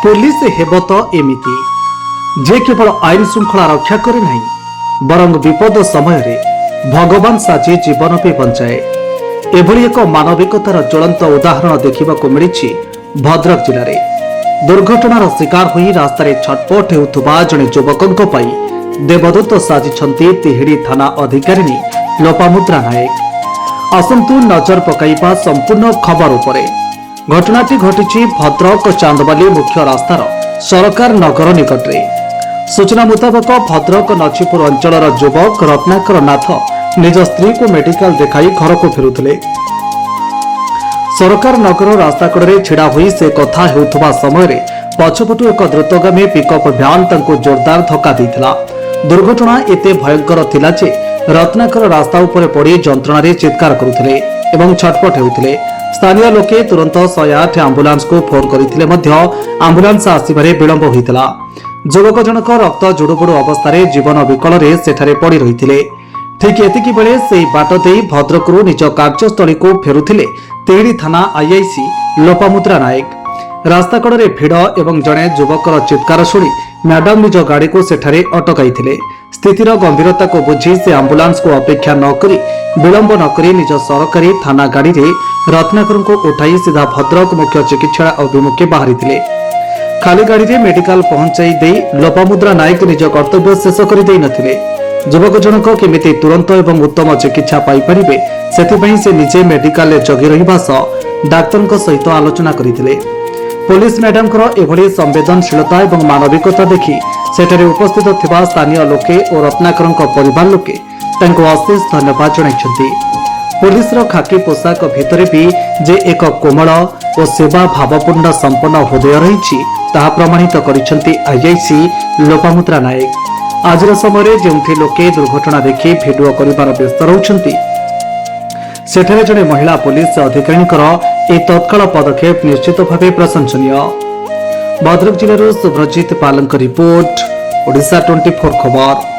Police हेब तो एमिति जे केवल आईन श्रृंखला रक्षा करे नहीं बरं विपद समय रे भगवान साजी जीवन भी बंचाए। एभली एक मानविकतार ज्वलंत उदाहरण देखा मिली भद्रक जिले में। दुर्घटनार शिकार होई रास्तार छटपट होउथुबा जणे युवकंक पई देवदत्त साजिछंती तिहिड़ी थाना अधिकारिणी लोपामुद्रा नायक। आसंतु नजर पकाइबा संपूर्ण खबर उपरे। घटनाटी घटी भद्रक चांदबाली मुख्य रास्तार सरकार नगर निकटरे। सूचना मुताबक भद्रक नछीपुर अंचलर युवक रत्नाकर नाथ निज स्त्री को मेडिकल देखाई घर को फेरुथिले। सरकार नगर रास्ता कड़े छिड़ा हुई से कथा हेउथुबा समय रे पछपटु एक द्रुतगामी पिकअप भ्यान तांको जोरदार धक्का देइथिला। दुर्घटना एते भयंकर थिला जे रत्नाकर रास्ता उपरे पड़ी जंत्रणा चित्कार करुथिले एवं छटपट हेउथिले। स्थानीय लोके तुरंत 108 आंबुलांस को फोन करथिले मध्य आंबुलांस आसिबारे विलंब होइतिला। युवक जनक रक्त जुड़ुबुड़ु अवस्था जीवन विकल सेठारे पड़ी रहिथिले। ठीक एतिकी बेले सेही बाट देई भद्रकरू निज कार्यस्थली को फेरुथिले तिहिड़ी थाना आईआईसी लोपामुद्रा नायक। रास्ता कड़े भिड़ एवं जड़े युवकर चित्कार शुणी मैडम निज गाड़ी को सेठारे अटकाई। स्थितिर गंभीरता को बुझी से आंबुलांस को अपेक्षा नक विलंब नक निज सरकारी थाना गाड़ी रे रत्नाकर को उठाई सीधा भद्रक मुख्य चिकित्सालय अभिमुखे बाहरी थे। खाली गाड़ी रे मेडिकल पहुंचाई दे लोपामुद्रा नायक निज कर्तव्य शेष कर दे नथिले। युवक जनक केमिति तुरंत एवं उत्तम चिकित्सा पाई परिबे सेथिपई से निजे मेडिकल जगी रहिबा सह डाक्टर सहित आलोचना करथिले। पुलिस मैडम एभली संवेदनशीलता एवं मानविकता देखि सेठारे उपस्थित थिबा स्थानीय लोके और रत्नाकर परिवार लोके तांको अशेष धन्यवाद जणाइछन्ति। पुलिस खाकी पोशाक भितरे भी जे एक कोमल और सेवा भावपूर्ण संपन्न हृदय रही प्रमाणित करिसेंति आईआईसी लोपामुद्रा नायक। आज समय जो लोके दुर्घटना देखि भिडियो करिबार व्यस्त रहउछन्ति सेठारे जड़े महिला पुलिस अधिकारी तत्काल पदक्षेप निश्चित भाव प्रशंसनीय। भद्रक जिलार सुब्रजित पालक रिपोर्ट ओडिशा 24 खबर।